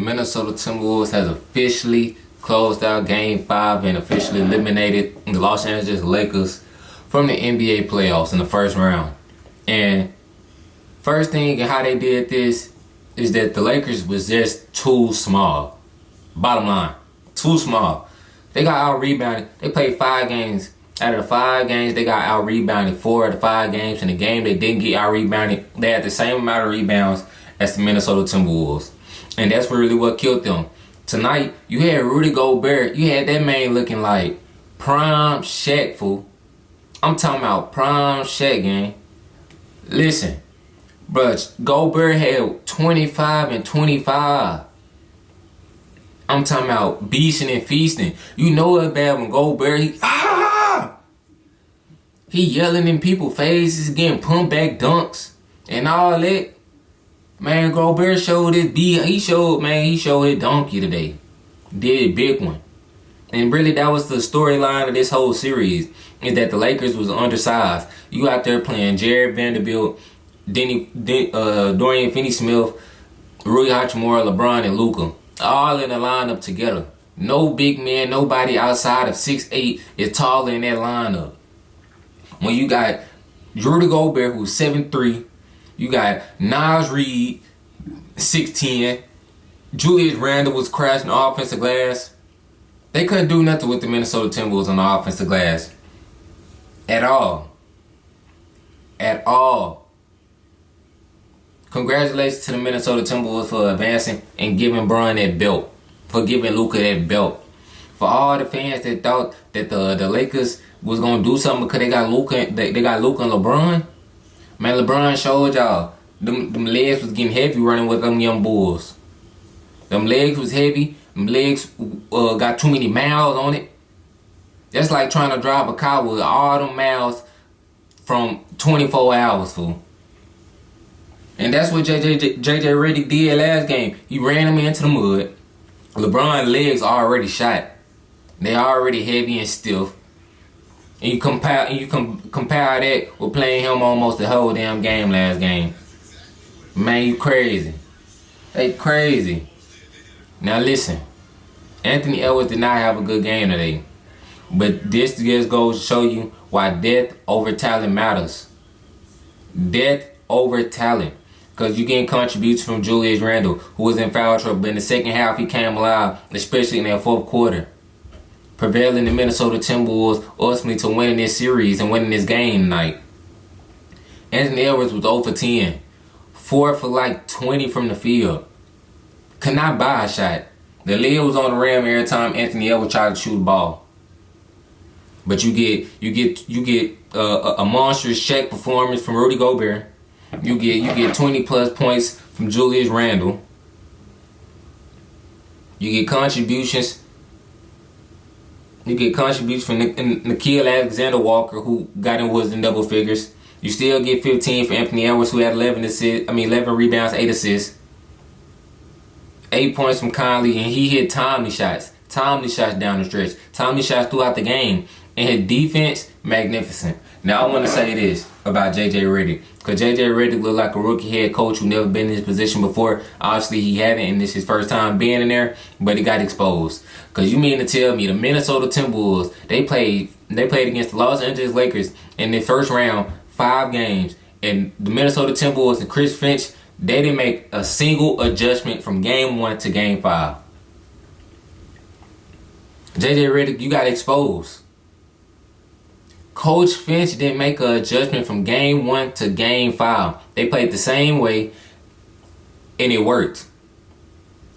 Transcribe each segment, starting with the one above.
Minnesota Timberwolves has officially closed out Game 5 and officially eliminated the Los Angeles Lakers from the NBA playoffs in the first round. And first thing and how they did this is that the Lakers was just too small. Bottom line, too small. They got out-rebounded. They played 5 games. Out of the 5 games, they got out-rebounded 4 of the 5 games. In the game they didn't get out-rebounded, they had the same amount of rebounds as the Minnesota Timberwolves. And that's really what killed them. Tonight, you had Rudy Gobert. You had that man looking like prime Shaq, fool. I'm talking about prime Shaq, gang. Listen, bruh, Gobert had 25 and 25. I'm talking about beasting and feasting. You know it bad when Gobert, he yelling in people's faces, getting pumped back dunks and all that. Man, Gobert showed his he showed his donkey today. Did a big one. And really that was the storyline of this whole series, is that the Lakers was undersized. You out there playing Jared Vanderbilt, Dorian Finney-Smith, Rui Hachimura, LeBron, and Luka. All in the lineup together. No big man, nobody outside of 6'8" is taller in that lineup. When you got Rudy Gobert, who's 7'3", you got Naz Reid, 6'10". Julius Randle was crashing the offensive glass. They couldn't do nothing with the Minnesota Timberwolves on the offensive glass. At all. At all. Congratulations to the Minnesota Timberwolves for advancing and giving Bron that belt. For giving Luka that belt. For all the fans that thought that the Lakers was gonna do something because they got Luka, they got Luka and LeBron. Man, LeBron showed y'all them legs was getting heavy running with them young bulls. Them legs was heavy. Them legs got too many miles on it. That's like trying to drive a car with all them miles from 24 hours, fool. And that's what JJ Redick did last game. He ran him into the mud. LeBron's legs already shot. They already heavy and stiff. And you compare that with playing him almost the whole damn game last game. Man, you crazy. They crazy. Now listen, Anthony Edwards did not have a good game today. But this just goes to show you why depth over talent matters. Depth over talent. Because you getting contributions from Julius Randle, who was in foul trouble. But in the second half, he came alive, especially in that fourth quarter. Prevailing the Minnesota Timberwolves ultimately to winning this series and winning this game tonight. Anthony Edwards was 0 for 10. 4 for like 20 from the field. Could not buy a shot. The lid was on the rim every time Anthony Edwards tried to shoot the ball. But you get a monstrous Shaq performance from Rudy Gobert. You get 20 plus points from Julius Randle. You get contributions. You get contributions from Nickeil Alexander-Walker, who got in was in double figures. You still get 15 for Anthony Edwards, who had 11 rebounds, 8 assists. 8 points from Conley, and he hit timely shots. Timely shots down the stretch. Timely shots throughout the game. And his defense, magnificent. Now I want to say this about JJ Redick. Because JJ Redick looked like a rookie head coach who never been in this position before. Obviously he hadn't, and this is his first time being in there. But he got exposed. Because you mean to tell me the Minnesota Timberwolves, they played against the Los Angeles Lakers in the first round, 5 games. And the Minnesota Timberwolves and Chris Finch, they didn't make a single adjustment from game 1 to game 5. JJ Redick, you got exposed. Coach Finch didn't make an adjustment from game 1 to game 5. They played the same way, and it worked.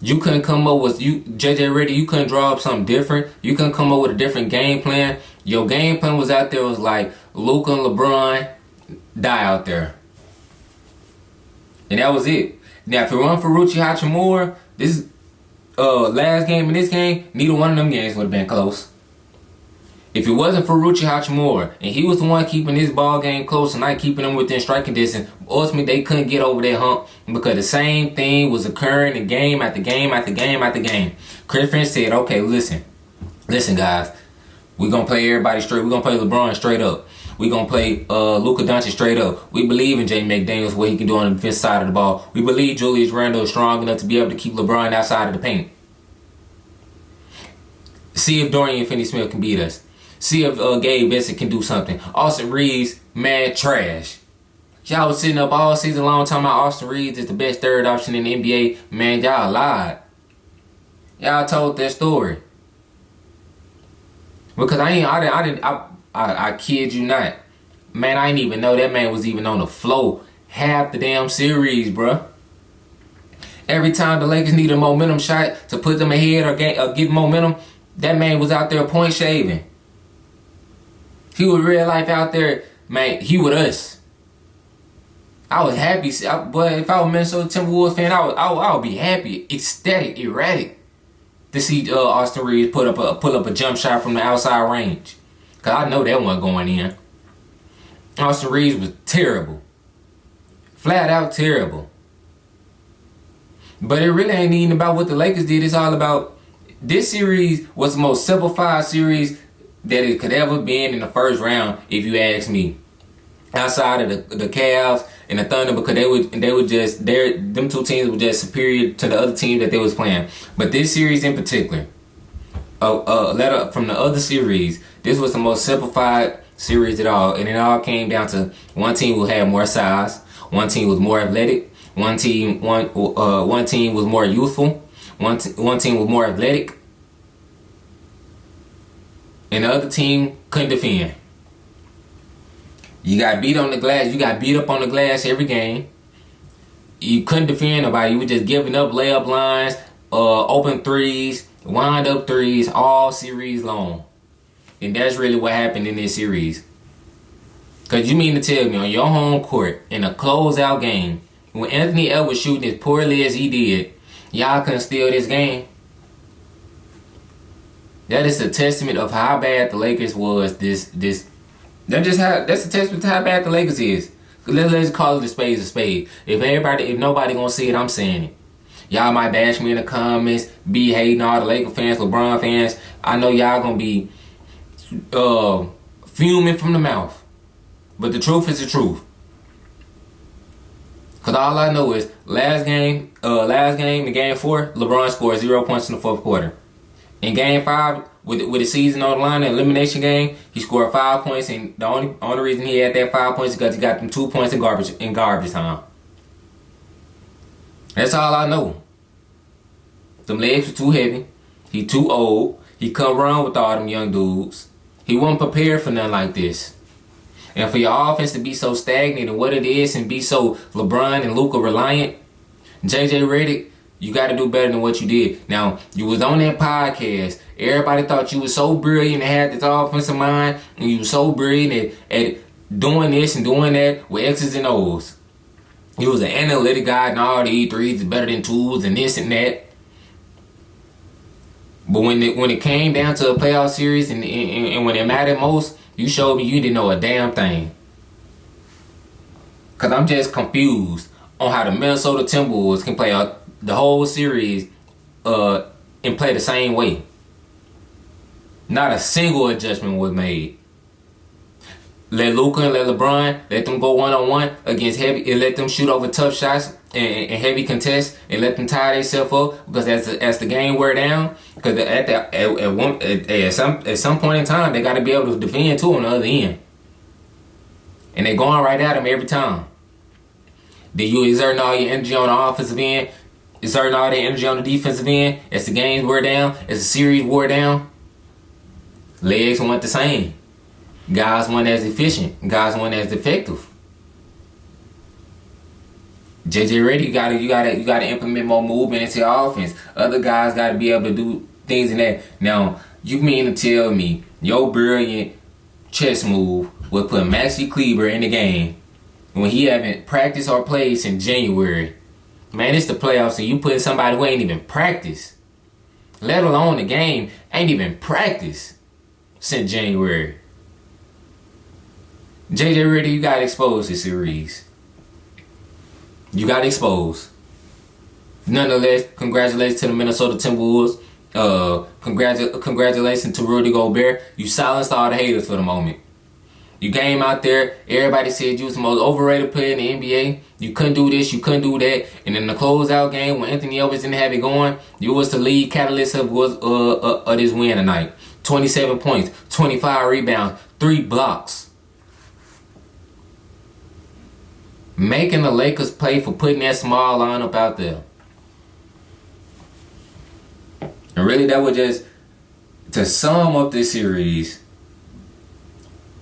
You couldn't come up with JJ Redick. You couldn't draw up something different. You couldn't come up with a different game plan. Your game plan was out there. Was like Luka and LeBron die out there, and that was it. Now, if it weren't for Rui Hachimura, this last game and this game, neither one of them games would have been close. If it wasn't for Rui Hachimura, and he was the one keeping this ball game close and not keeping them within striking distance, ultimately they couldn't get over that hump because the same thing was occurring in game after game after game after game. Chris Finch said, okay, listen guys, we're going to play everybody straight. We're going to play LeBron straight up. We gonna play Luka Doncic straight up. We believe in Jay McDaniels, what he can do on the defensive side of the ball. We believe Julius Randle is strong enough to be able to keep LeBron outside of the paint. See if Dorian Finney-Smith can beat us. See if Gabe Vincent can do something. Austin Reeves, man, trash. Y'all was sitting up all season long talking about Austin Reeves is the best third option in the NBA. Man, y'all lied. Y'all told that story. Because I kid you not. Man, I didn't even know that man was even on the floor half the damn series, bruh. Every time the Lakers need a momentum shot to put them ahead or get momentum, that man was out there point shaving. He was real life out there, man. He with us. I was happy, but if I was a Minnesota Timberwolves fan, I would be happy, ecstatic, erratic to see Austin Reeves pull up a jump shot from the outside range. Cause I know that wasn't going in. Austin Reeves was terrible, flat out terrible. But it really ain't even about what the Lakers did. It's all about this series was the most simplified series that it could ever been in the first round, if you ask me. Outside of the Cavs and the Thunder, because them two teams were just superior to the other teams that they was playing. But this series in particular, from the other series, this was the most simplified series at all, and it all came down to one team who had more size, one team was more athletic, one team was more youthful, one team was more athletic, and the other team couldn't defend. You got beat on the glass. You got beat up on the glass every game. You couldn't defend nobody. You were just giving up layup lines, open threes, wind up threes all series long. And that's really what happened in this series. Because you mean to tell me on your home court in a closeout game, when Anthony Edwards shooting as poorly as he did, y'all couldn't steal this game? That is a testament of how bad the Lakers was that's a testament to how bad the Lakers is. Let's call it a spade. If nobody gonna see it, I'm saying it. Y'all might bash me in the comments, be hating all the Laker fans, LeBron fans. I know y'all gonna be fuming from the mouth. But the truth is the truth. Cause all I know is last game, in game 4, LeBron scored 0 points in the fourth quarter. In game 5, with the season on the line, the elimination game, he scored 5 points, and the only reason he had that 5 points is because he got them 2 points in garbage time. That's all I know. Them legs were too heavy. He too old. He couldn't run with all them young dudes. He wasn't prepared for nothing like this. And for your offense to be so stagnant and what it is and be so LeBron and Luka reliant, JJ Redick, you got to do better than what you did. Now, you was on that podcast. Everybody thought you was so brilliant and had this offensive mind, and you was so brilliant at doing this and doing that with X's and O's. You was an analytic guy and all the E3s is better than 2s and this and that. But when it came down to a playoff series and when it mattered most, you showed me you didn't know a damn thing. Because I'm just confused on how the Minnesota Timberwolves can play the whole series and play the same way. Not a single adjustment was made. Let Luka and let LeBron, let them go one-on-one against heavy, and let them shoot over tough shots and heavy contests, and let them tie themselves up, because as the game wear down, because at some point in time they got to be able to defend too on the other end, and they going right at them every time. Then you exerting all your energy on the offensive end, exerting all the energy on the defensive end. As the games wore down, as the series wore down, legs weren't the same. Guys weren't as efficient. Guys weren't as effective. JJ Redick, you gotta implement more movement into your offense. Other guys gotta be able to do things in that. Now, you mean to tell me your brilliant chess move would put Maxi Kleber in the game when he haven't practiced or played since January? Man, it's the playoffs and you putting somebody who ain't even practiced, let alone the game, ain't even practiced since January. JJ Redick, you got exposed this series. You got exposed. Nonetheless, congratulations to the Minnesota Timberwolves. Congratulations to Rudy Gobert. You silenced all the haters for the moment. You came out there, everybody said you was the most overrated player in the NBA. You couldn't do this, you couldn't do that. And in the closeout game, when Anthony Edwards didn't have it going, you was the lead catalyst of this win tonight. 27 points, 25 rebounds, 3 blocks. Making the Lakers play for putting that small lineup out there. And really, that was just to sum up this series.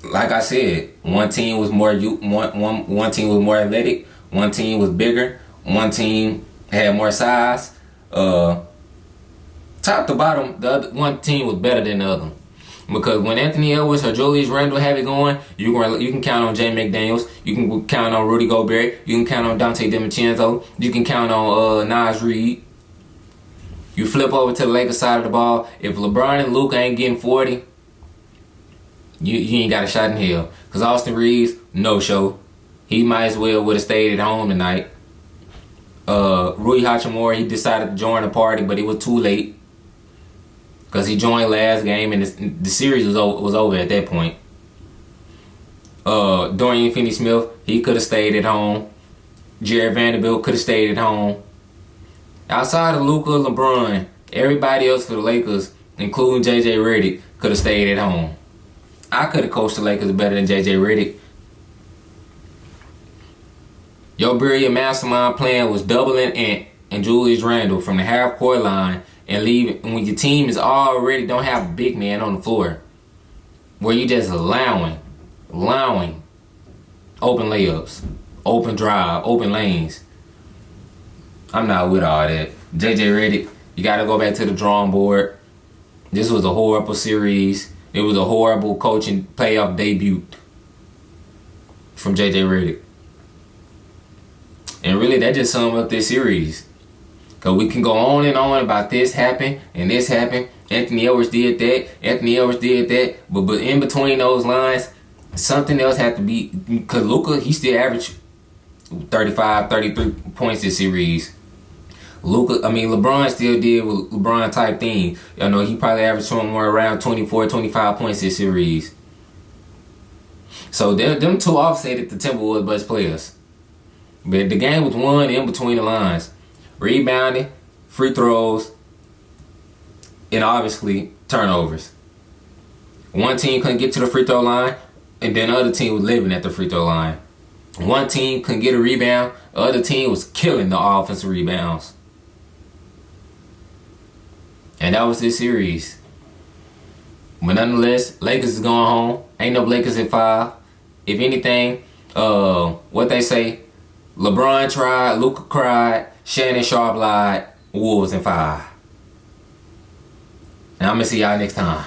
Like I said, one team was more one team was more athletic, one team was bigger, one team had more size. Top to bottom, the other one team was better than the other. Because when Anthony Edwards or Julius Randle have it going, you can count on Jay McDaniels, you can count on Rudy Gobert, you can count on Dante DiVincenzo, you can count on Naz Reid. You flip over to the Lakers side of the ball. If LeBron and Luka ain't getting 40, you ain't got a shot in hell. Because Austin Reeves, no show. He might as well would have stayed at home tonight. Rui Hachimura, he decided to join the party, but it was too late. Because he joined last game and the series was over at that point. Dorian Finney-Smith, he could have stayed at home. Jared Vanderbilt could have stayed at home. Outside of Luka, LeBron, everybody else for the Lakers, including J.J. Redick, could have stayed at home. I could have coached the Lakers better than J.J. Redick. Your brilliant mastermind plan was doubling Ant and Julius Randle from the half-court line and leaving when your team is already don't have a big man on the floor. Where you just allowing open layups, open drive, open lanes. I'm not with all that. J.J. Redick, you got to go back to the drawing board. This was a horrible series. It was a horrible coaching playoff debut from J.J. Redick. And really, that just summed up this series. Because we can go on and on about this happened and this happened. Anthony Edwards did that. Anthony Edwards did that. But in between those lines, something else had to be. Because Luka, he still averaged 35, 33 points this series. LeBron still did with LeBron type thing. You know, he probably averaged somewhere around 24, 25 points this series. So them two offsetted the Timberwolves best players. But the game was won in between the lines. Rebounding, free throws, and obviously turnovers. One team couldn't get to the free throw line, and then the other team was living at the free throw line. One team couldn't get a rebound, the other team was killing the offensive rebounds. And that was this series. But nonetheless, Lakers is going home. Ain't no Lakers in 5. If anything, what they say, LeBron tried, Luka cried, Shannon Sharp lied, Wolves in 5. And I'm going to see y'all next time.